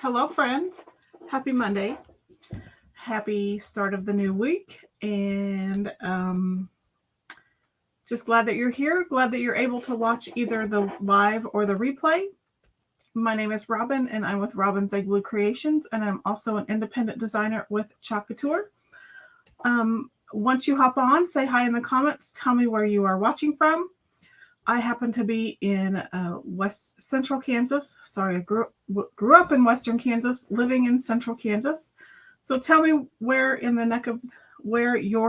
Hello, friends. Happy Monday. Happy start of the new week. And just glad that you're here. Glad that you're able to watch either the live or the replay. My name is Robin, and I'm with Robin's Egg Blue Creations, and I'm also an independent designer with Couture. Once you hop on, say hi in the comments. Tell me where you are watching from. I happen to be in West Central Kansas. Sorry, I grew up in Western Kansas, living in Central Kansas. So tell me where your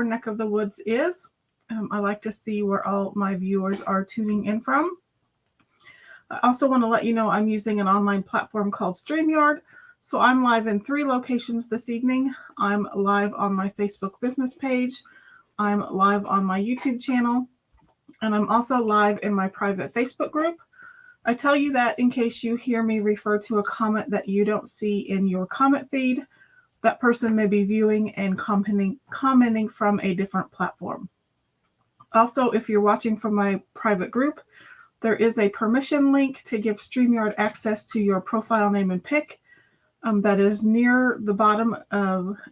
neck of the woods is. I like to see where all my viewers are tuning in from. I also want to let you know I'm using an online platform called StreamYard. So I'm live in 3 locations this evening. I'm live on my Facebook business page. I'm live on my YouTube channel. And I'm also live in my private Facebook group. I tell you that in case you hear me refer to a comment that you don't see in your comment feed. That person may be viewing and commenting from a different platform. Also, if you're watching from my private group, there is a permission link to give StreamYard access to your profile name and pic. That is near the bottom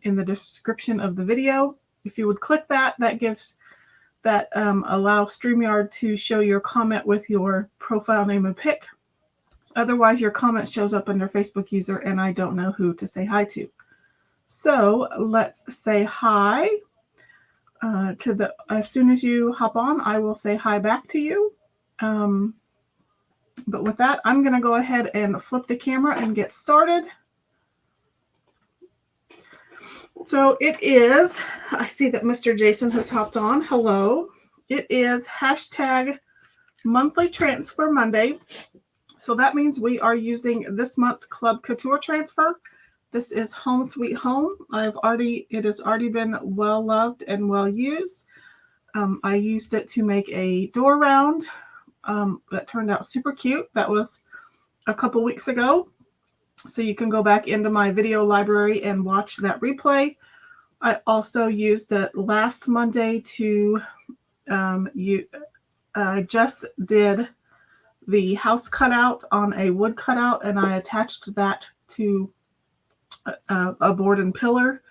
in the description of the video. If you would click that, that allows StreamYard to show your comment with your profile name and pic. Otherwise, your comment shows up under Facebook user, and I don't know who to say hi to. So let's say hi as soon as you hop on, I will say hi back to you. But with that, I'm going to go ahead and flip the camera and get started. So it is, I see that Mr. Jason has hopped on. Hello. It is hashtag monthly transfer Monday. So that means we are using this month's Club Couture transfer. This is Home Sweet Home. It has already been well loved and well used. I used it to make a door round that turned out super cute. That was a couple weeks ago. So you can go back into my video library and watch that replay. I also used it last Monday to, I just did the house cutout on a wood cutout, and I attached that to a board and pillar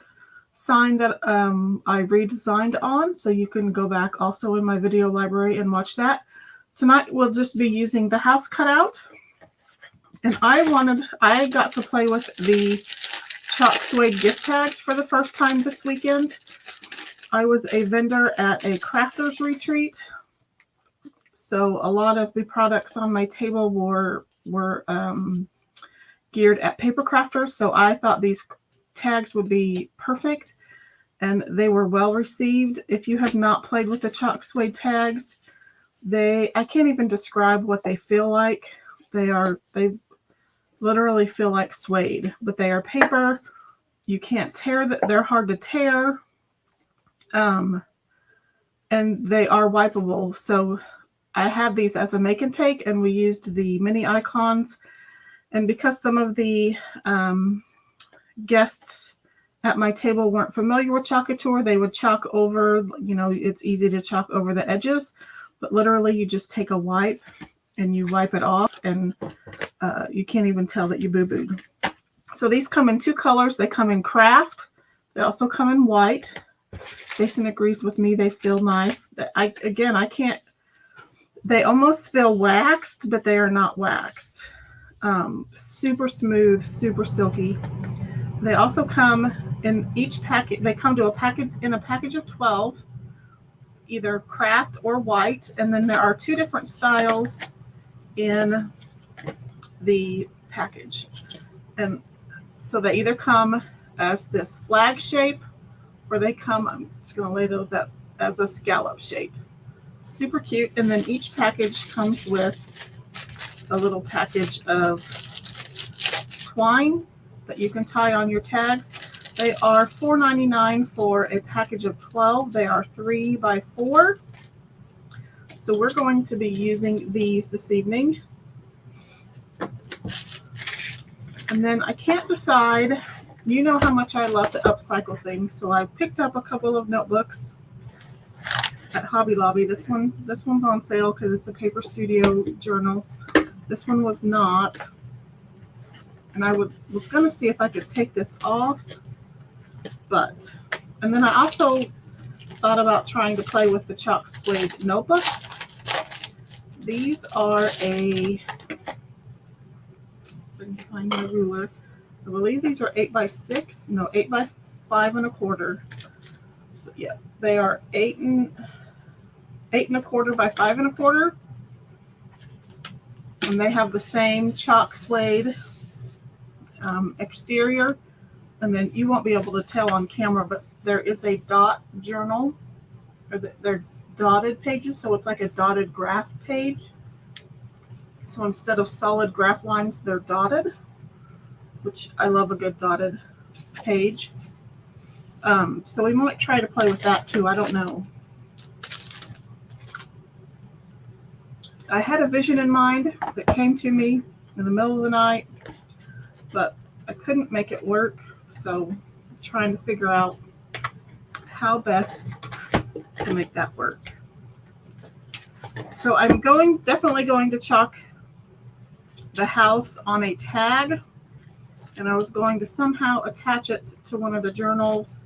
sign that I redesigned on, so you can go back also in my video library and watch that. Tonight we'll just be using the house cutout, and I got to play with the Chalk Suede gift tags for the first time this weekend. I was a vendor at a crafters retreat, so a lot of the products on my table were geared at paper crafters, so I thought these tags would be perfect, and they were well received. If you have not played with the Chalk Suede tags, I can't even describe what they feel like. They literally feel like suede, but they are paper. You can't tear them. They're hard to tear. And they are wipeable. So I had these as a make and take, and we used the mini icons. And because some of the guests at my table weren't familiar with Couture, they would chalk over, it's easy to chalk over the edges, but literally you just take a wipe and you wipe it off, and you can't even tell that you boo-booed. So these come in two colors. They come in craft. They also come in white. Jason agrees with me. They feel nice. They almost feel waxed, but they are not waxed. Super smooth, super silky. They also come in each packet. They come to a package of 12, either craft or white. And then there are two different styles in the package. And so they either come as this flag shape, or they come, I'm just going to lay those out as a scallop shape. Super cute. And then each package comes with a little package of twine that you can tie on your tags. They are $4.99 for a package of 12. They are 3 by 4. So we're going to be using these this evening. And then I can't decide, you know how much I love to upcycle things, so I picked up a couple of notebooks at Hobby Lobby. This one's on sale because it's a Paper Studio journal. This one was not. And I was going to see if I could take this off, and then I also thought about trying to play with the Chalk Suede notebooks. These are find my ruler. I believe these are 8 by 6. No, 8 by 5 1/4. So yeah, they are 8 1/4 by 5 1/4. And they have the same Chalk Suede exterior. And then you won't be able to tell on camera, but there is a dot journal, or they're dotted pages, so it's like a dotted graph page. So instead of solid graph lines, they're dotted, which I love a good dotted page. So we might try to play with that too. I don't know. I had a vision in mind that came to me in the middle of the night, but I couldn't make it work. So I'm trying to figure out how best to make that work. So I'm definitely going to chalk the house on a tag, and I was going to somehow attach it to one of the journals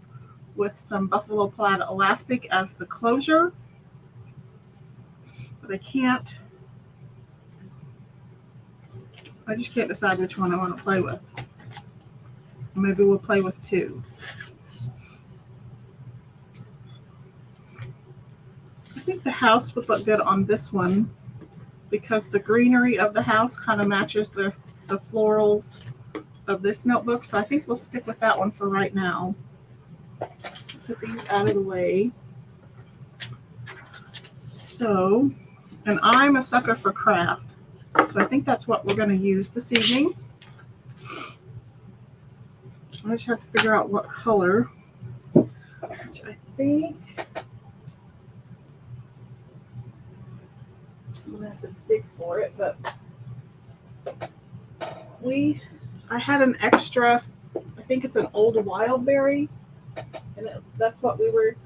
with some buffalo plaid elastic as the closure, but I just can't decide which one I want to play with. Maybe we'll play with two. I think the house would look good on this one because the greenery of the house kind of matches the florals of this notebook. So I think we'll stick with that one for right now. Put these out of the way. So, and I'm a sucker for craft. So I think that's what we're going to use this evening. I just have to figure out what color, which I think I'm going to have to dig for it, but I had an extra, I think it's an old wildberry, and that's what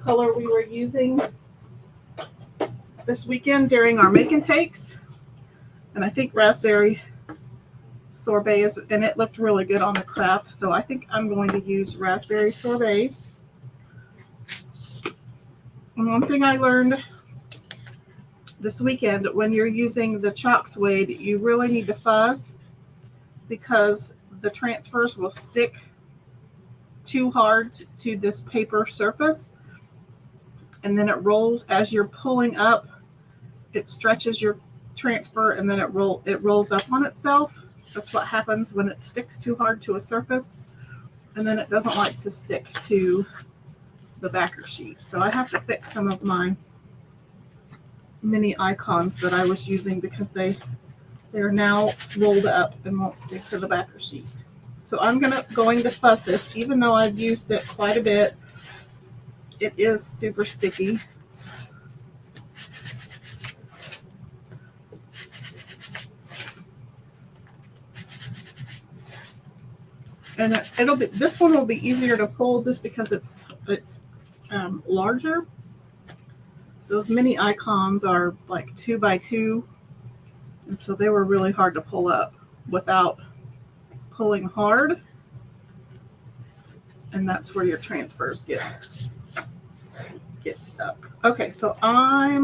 color we were using this weekend during our make and takes. And I think raspberry sorbet is, and it looked really good on the craft. So I think I'm going to use raspberry sorbet. And one thing I learned this weekend, when you're using the chalk suede, you really need to fuzz because the transfers will stick too hard to this paper surface, and then it rolls as you're pulling up. It stretches your transfer, and then it rolls up on itself. That's what happens when it sticks too hard to a surface, and then it doesn't like to stick to the backer sheet. So I have to fix some of my mini icons that I was using because they are now rolled up and won't stick to the backer sheet. So I'm going to fuzz this. Even though I've used it quite a bit, it is super sticky. And this one will be easier to pull just because it's larger. Those mini icons are like 2 by 2, and so they were really hard to pull up without pulling hard. And that's where your transfers get stuck. Okay, so I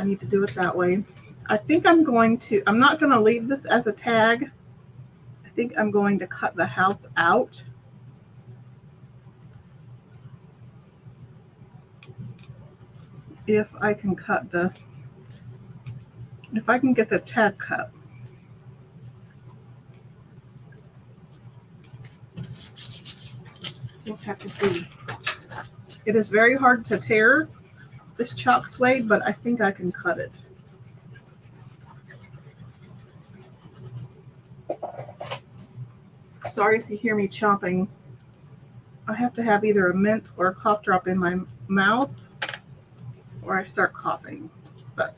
need to do it that way. I think I'm not going to leave this as a tag. I think I'm going to cut the house out. If I can get the tag cut. We'll have to see. It is very hard to tear this chalk suede, but I think I can cut it. Sorry if you hear me chomping. I have to have either a mint or a cough drop in my mouth, or I start coughing. But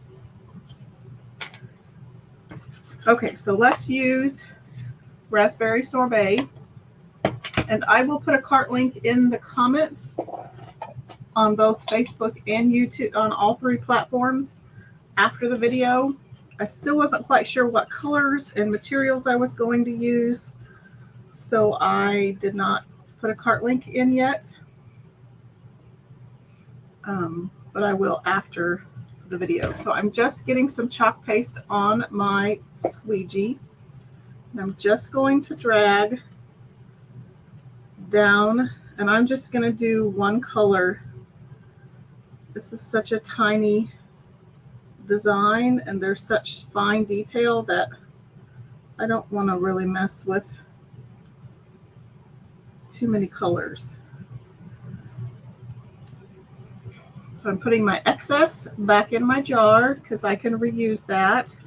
okay, so let's use raspberry sorbet, and I will put a cart link in the comments on both Facebook and YouTube, on all 3 platforms after the video. I still wasn't quite sure what colors and materials I was going to use, so I did not put a cart link in yet, but I will after the video. So I'm just getting some chalk paste on my squeegee, and I'm just going to drag down, and I'm just going to do one color. This is such a tiny design, and there's such fine detail that I don't want to really mess with too many colors. So I'm putting my excess back in my jar because I can reuse that.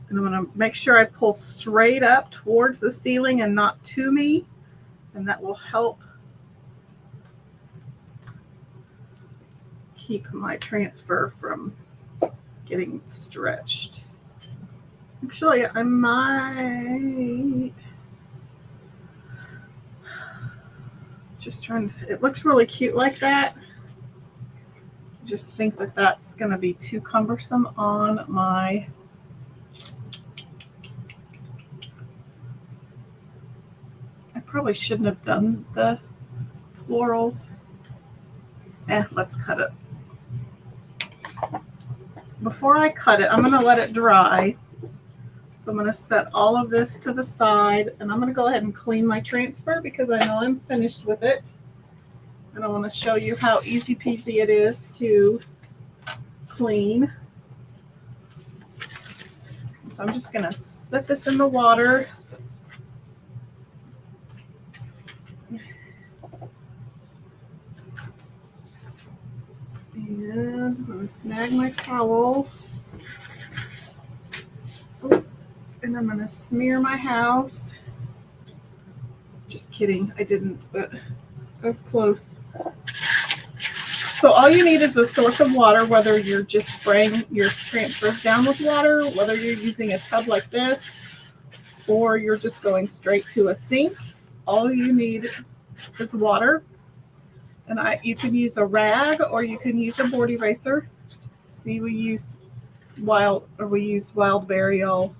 And I'm going to make sure I pull straight up towards the ceiling and not to me, and that will help keep my transfer from getting stretched. Actually, I might just trying to, it looks really cute like that. Just think that that's going to be too cumbersome on my probably shouldn't have done the florals. Let's cut it. Before I cut it, I'm going to let it dry. So I'm going to set all of this to the side, and I'm going to go ahead and clean my transfer because I know I'm finished with it. And I want to show you how easy peasy it is to clean. So I'm just going to set this in the water. And I'm going to snag my towel. And I'm going to smear my house. Just kidding, I didn't, but I was close. So all you need is a source of water, whether you're just spraying your transfers down with water, whether you're using a tub like this, or you're just going straight to a sink. all you need is water. And you can use a rag or you can use a board eraser. See, we used Wildberry all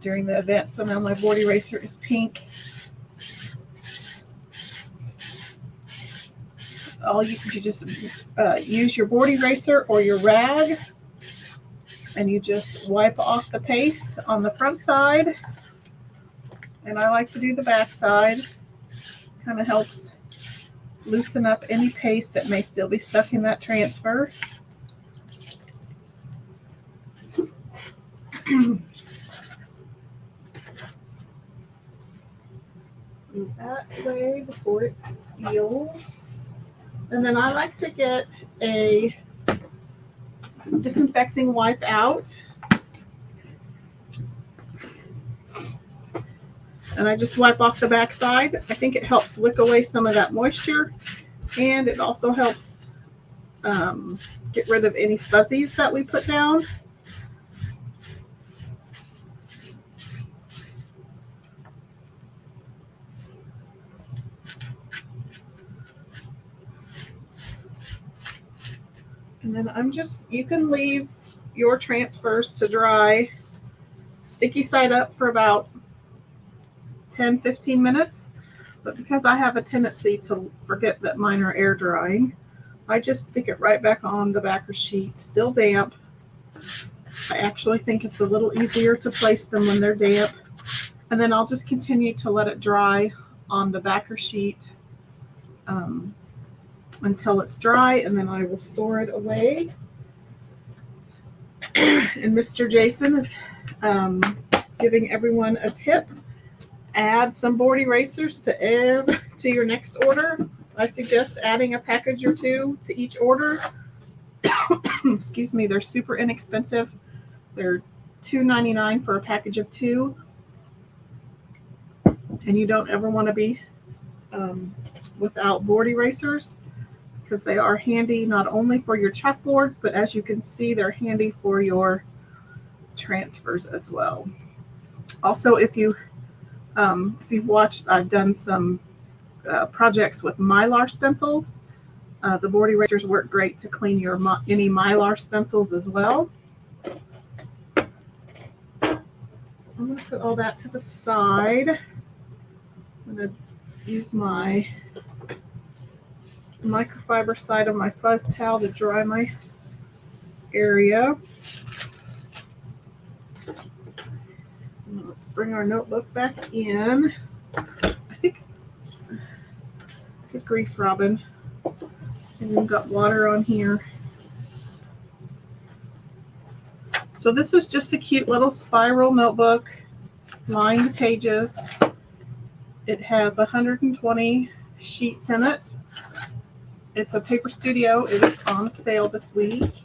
during the event, so now my board eraser is pink. You just use your board eraser or your rag, and you just wipe off the paste on the front side. And I like to do the back side. Kind of helps loosen up any paste that may still be stuck in that transfer. Move that way before it seals. And then I like to get a disinfecting wipe out. And I just wipe off the back side. I think it helps wick away some of that moisture. And it also helps get rid of any fuzzies that we put down. And then you can leave your transfers to dry sticky side up for about 10-15 minutes. But because I have a tendency to forget that mine are air drying, I just stick it right back on the backer sheet, still damp. I actually think it's a little easier to place them when they're damp. And then I'll just continue to let it dry on the backer sheet until it's dry, and then I will store it away. And Mr. Jason is giving everyone a tip. Add some board erasers to your next order. I suggest adding a package or two to each order. Excuse me, they're super inexpensive. They're $2.99 for a package of 2. And you don't ever want to be without board erasers, because they are handy not only for your chalkboards, but as you can see, they're handy for your transfers as well. Also, if you've watched, I've done some projects with Mylar stencils. The board erasers work great to clean any Mylar stencils as well. So I'm going to put all that to the side. I'm going to use my microfiber side of my fuzz towel to dry my area. And let's bring our notebook back in. I think, good grief, Robin. And we've got water on here. So this is just a cute little spiral notebook, lined pages. It has 120 sheets in it. It's a Paper Studio. It is on sale this week.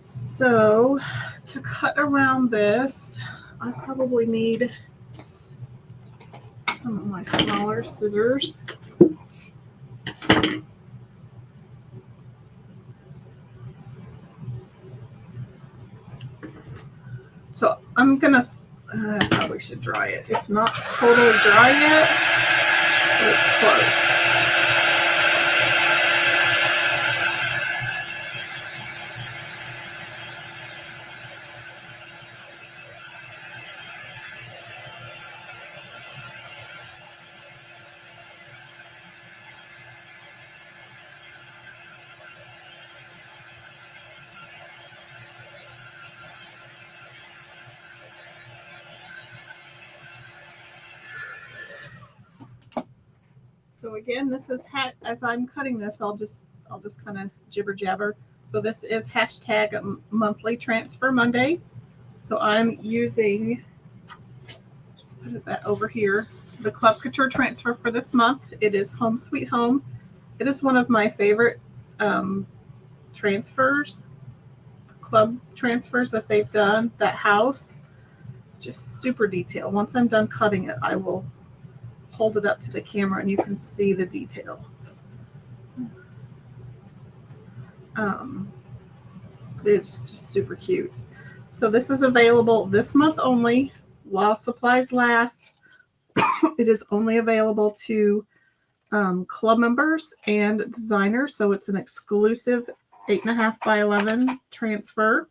So to cut around this, I probably need some of my smaller scissors. So I'm gonna, I probably should dry it. It's not totally dry yet, but it's close. So again, this is as I'm cutting this, I'll just kind of jibber jabber. So this is hashtag monthly transfer Monday. So I'm using, just put that over here, the Club Couture transfer for this month. It is Home Sweet Home. It is one of my favorite transfers, club transfers that they've done. That house, just super detailed. Once I'm done cutting it, I will hold it up to the camera and you can see the detail. It's just super cute. So this is available this month only while supplies last. It is only available to club members and designers, so it's an exclusive 8.5 by 11 transfer.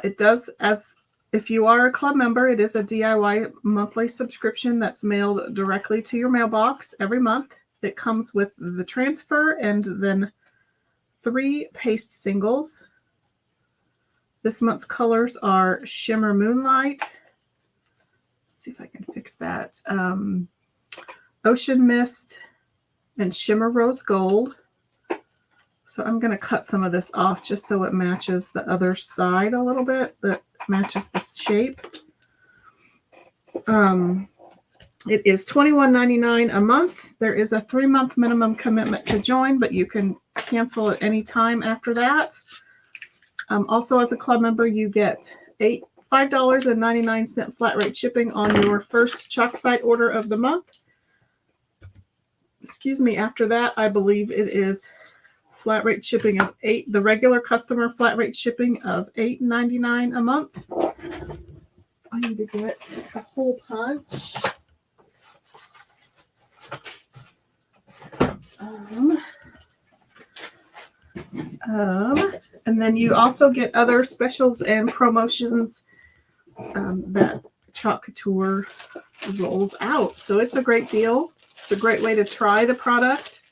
It does, as if you are a club member, it is a DIY monthly subscription that's mailed directly to your mailbox every month. It comes with the transfer and then 3 paste singles. This month's colors are Shimmer Moonlight. Let's see if I can fix that. Ocean Mist and Shimmer Rose Gold. So I'm going to cut some of this off just so it matches the other side a little bit, that matches the shape. It is $21.99 a month. There is a 3-month minimum commitment to join, but you can cancel at any time after that. Also, as a club member, you get $5.99 flat rate shipping on your first chalk site order of the month. Excuse me, after that, I believe it is flat rate shipping of the regular customer flat rate shipping of $8.99 a month. I need to get a hole punch. And then you also get other specials and promotions that Chalk Couture rolls out. So it's a great deal. It's a great way to try the product.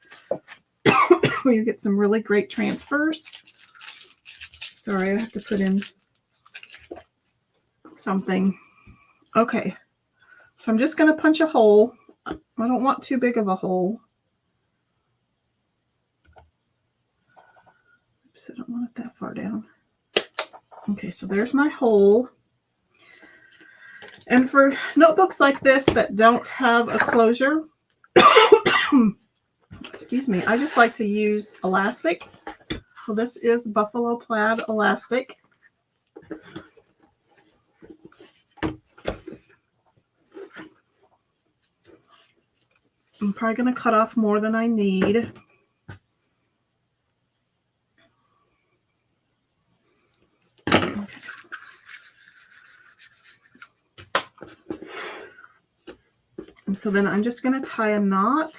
You get some really great transfers. Sorry, I have to put in something. Okay, so I'm just going to punch a hole. I don't want too big of a hole. Oops, I don't want it that far down. Okay, so there's my hole. And for notebooks like this that don't have a closure, excuse me, I just like to use elastic. So this is buffalo plaid elastic. I'm probably going to cut off more than I need. Okay. And so then I'm just going to tie a knot.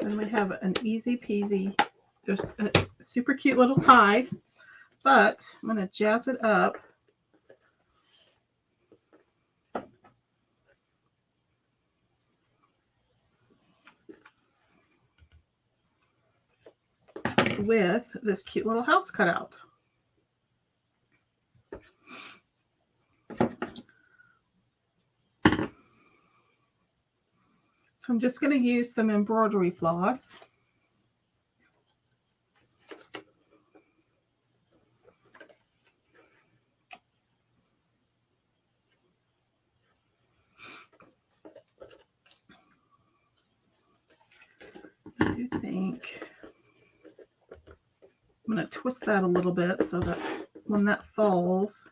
Then we have an easy peasy, just a super cute little tie, but I'm going to jazz it up with this cute little house cutout. So I'm just going to use some embroidery floss. I do think I'm going to twist that a little bit so that when that falls,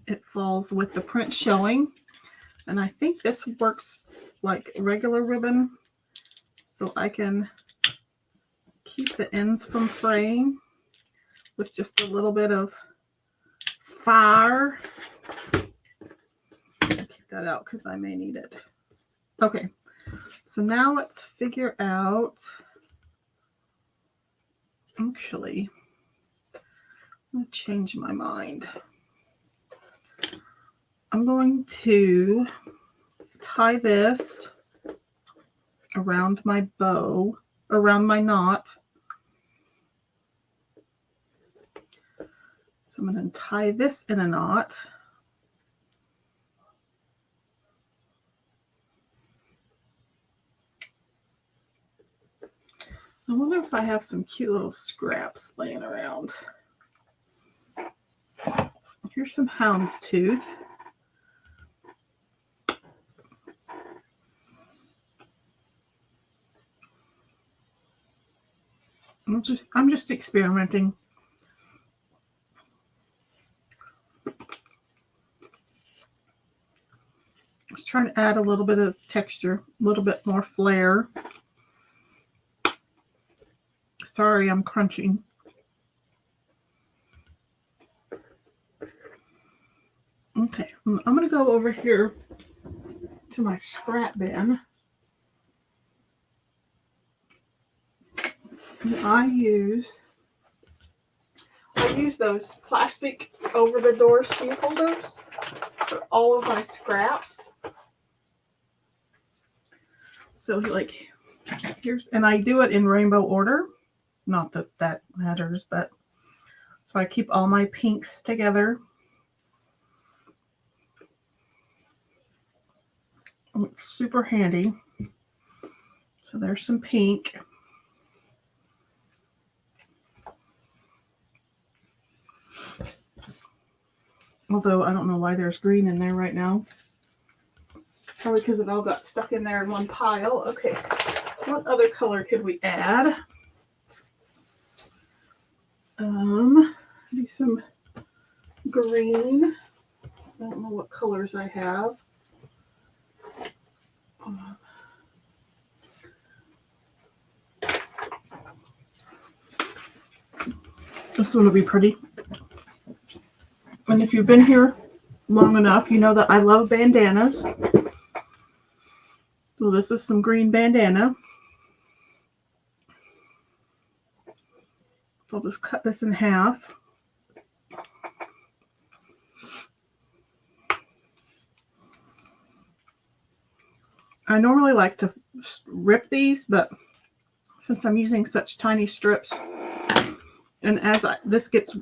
it falls with the print showing. And I think this works like regular ribbon, so I can keep the ends from fraying with just a little bit of fire. I'll keep that out because I may need it. Okay, so now let's figure out, actually, I'm going to change my mind. I'm going to tie this around my bow, around my knot. So I'm going to tie this in a knot. I wonder if I have some cute little scraps laying around. Here's some houndstooth. I'm just experimenting. Just trying to add a little bit of texture, a little bit more flair. Sorry, I'm crunching. Okay, I'm going to go over here to my scrap bin. And I use those plastic over the door sheet holders for all of my scraps. So like here's, and I do it in rainbow order. Not that that matters, but so I keep all my pinks together. It's super handy. So there's some pink. Although I don't know why there's green in there right now. Probably because it all got stuck in there in one pile. Okay, what other color could we add? Maybe some green. I don't know what colors I have. This one will be pretty. And if you've been here long enough, you know that I love bandanas. So this is some green bandana. So I'll just cut this in half. I normally like to rip these, but since I'm using such tiny strips, and as this gets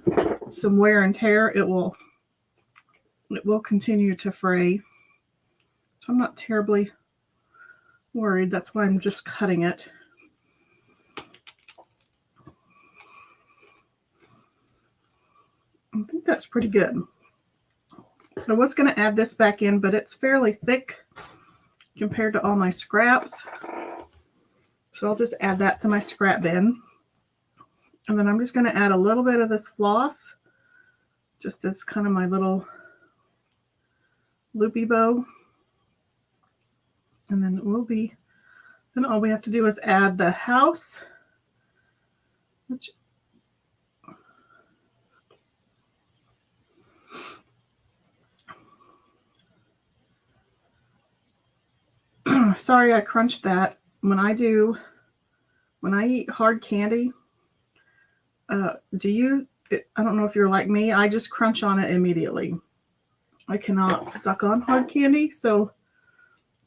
some wear and tear, it will continue to fray. So I'm not terribly worried. That's why I'm just cutting it. I think that's pretty good. I was going to add this back in, but it's fairly thick compared to all my scraps. So I'll just add that to my scrap bin. And then I'm just going to add a little bit of this floss, just as kind of my little loopy bow. And then then all we have to do is add the house, which sorry I crunched that. When I eat hard candy, I don't know if you're like me, I just crunch on it immediately. I cannot suck on hard candy. So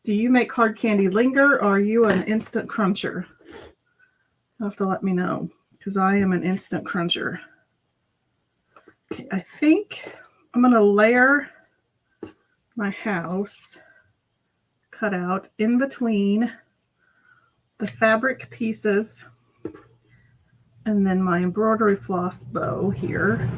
do you make hard candy linger, or are you an instant cruncher? You'll have to let me know, because I am an instant cruncher. Okay, I think I'm going to layer my house cut out in between the fabric pieces and then my embroidery floss bow here.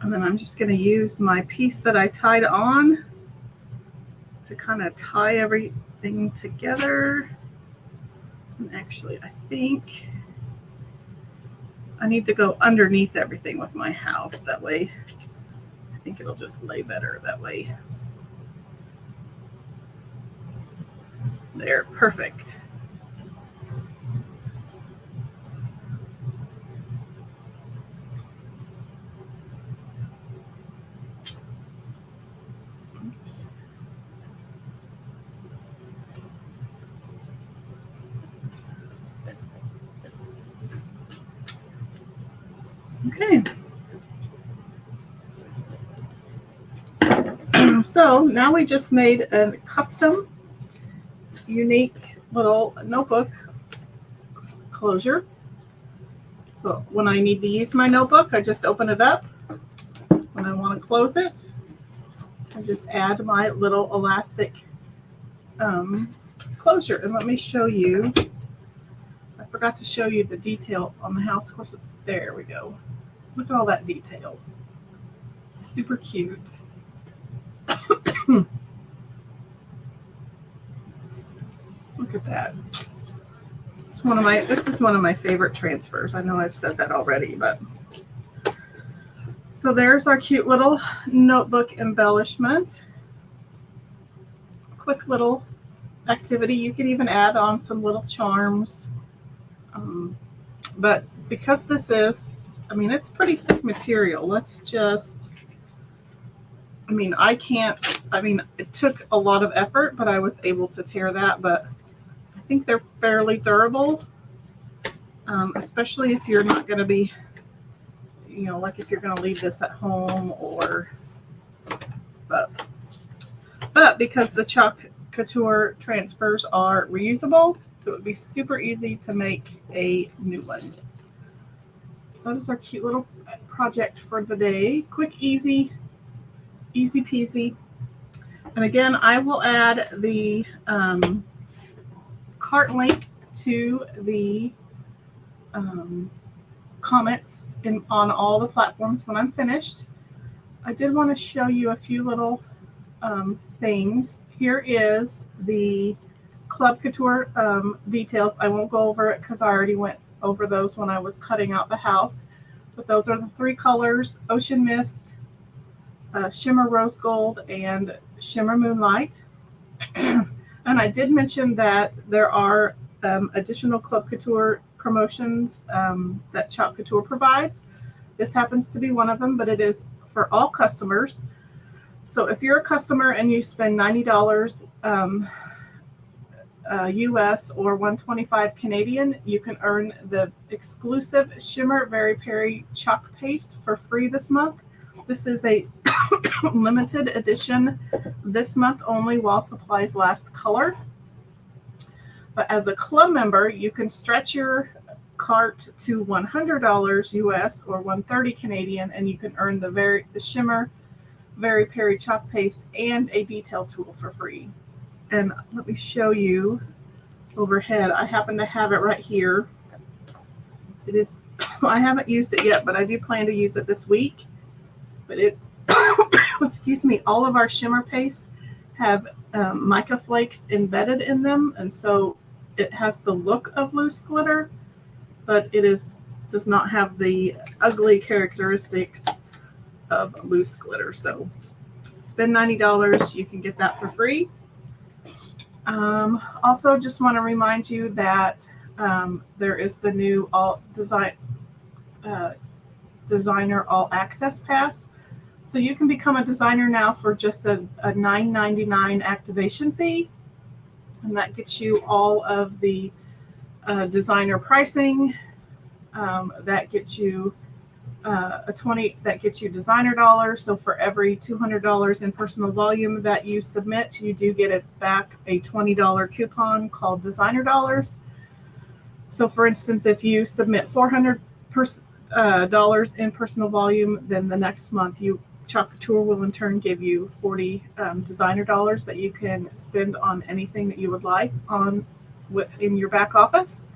And then I'm just going to use my piece that I tied on to kind of tie everything together. And actually, I think I need to go underneath everything with my house. That way, I think it'll just lay better that way. There, perfect. Oops. Okay. So now we just made a custom, unique little notebook closure. So when I need to use my notebook, I just open it up. When I want to close it, I just add my little elastic closure. And let me show you. I forgot to show you the detail on the house. Of course, there we go. Look at all that detail. It's super cute. Look at that. This is one of my favorite transfers. I know I've said that already, but so there's our cute little notebook embellishment. Quick little activity. You could even add on some little charms. But because this is, I mean, it's pretty thick material. Let's just, I mean, it took a lot of effort, but I was able to tear that. But I think they're fairly durable, especially if you're not going to be, like if you're going to leave this at home but because the Chalk Couture transfers are reusable, it would be super easy to make a new one. So that is our cute little project for the day. Quick, easy peasy. And again, I will add the cart link to the comments on all the platforms when I'm finished. I did want to show you a few little things. Here is the Club Couture details. I won't go over it because I already went over those when I was cutting out the house. But those are the 3 colors: Ocean Mist, Shimmer Rose Gold, and Shimmer Moonlight. And I did mention that there are additional Club Couture promotions that Chalk Couture provides. This happens to be one of them, but it is for all customers. So if you're a customer and you spend $90 US or $125 Canadian, you can earn the exclusive Shimmer Very Peri chalk paste for free this month. This is a limited edition this month only while supplies last color. But as a club member, you can stretch your cart to $100 US or $130 Canadian, and you can earn the Shimmer Very Peri chalk paste and a detail tool for free. And let me show you overhead. I happen to have it right here. It is, I haven't used it yet, but I do plan to use it this week. But it, excuse me, all of our shimmer pastes have mica flakes embedded in them, and so it has the look of loose glitter, but it does not have the ugly characteristics of loose glitter. So spend $90, you can get that for free. Also, just want to remind you that there is the new designer all access pass. So you can become a designer now for just a $9.99 activation fee, and that gets you all of the designer pricing. That gets you that gets you designer dollars. So for every $200 in personal volume that you submit, you do get back a $20 coupon called designer dollars. So for instance, if you submit $400 in personal volume, then the next month Chalk Couture will in turn give you 40 designer dollars that you can spend on anything that you would like in your back office.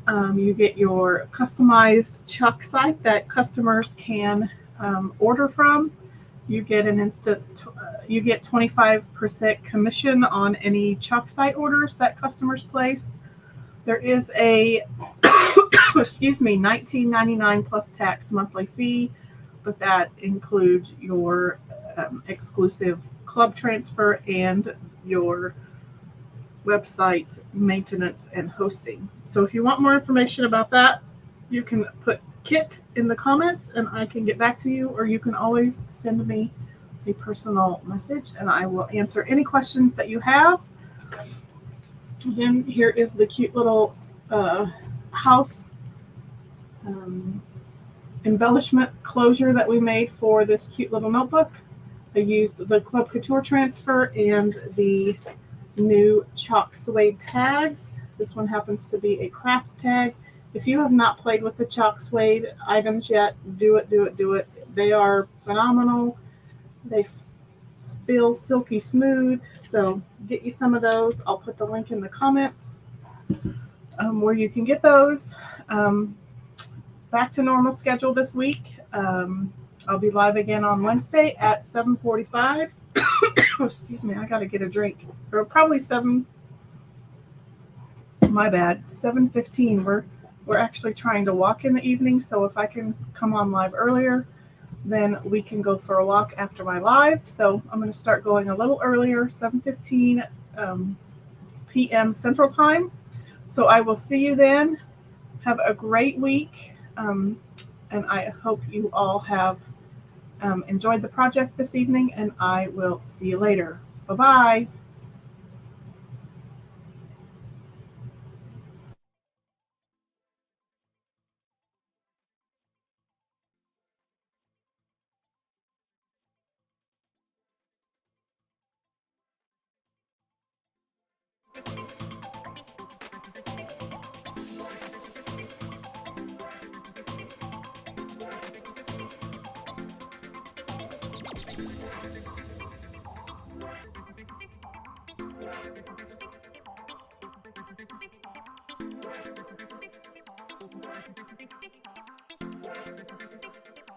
You get your customized chalk site that customers can order from. You get you get 25% commission on any chalk site orders that customers place. There is a excuse me, $19.99 plus tax monthly fee, but that includes your exclusive club transfer and your website maintenance and hosting. So if you want more information about that, you can put Kit in the comments and I can get back to you, or you can always send me a personal message and I will answer any questions that you have. Again, here is the cute little house embellishment closure that we made for this cute little notebook. I used the Club Couture transfer and the new chalk suede tags. This one happens to be a craft tag. If you have not played with the chalk suede items yet, do it. They are phenomenal. They feel silky smooth. So get you some of those. I'll put the link in the comments where you can get those. Back to normal schedule this week. I'll be live again on Wednesday at 7:45. Excuse me, I gotta get a drink. Or probably 7. My bad. 7:15. We're actually trying to walk in the evening, so if I can come on live earlier, then we can go for a walk after my live. So I'm going to start going a little earlier, 7:15 p.m. Central Time. So I will see you then. Have a great week, and I hope you all have enjoyed the project this evening, and I will see you later. Bye-bye.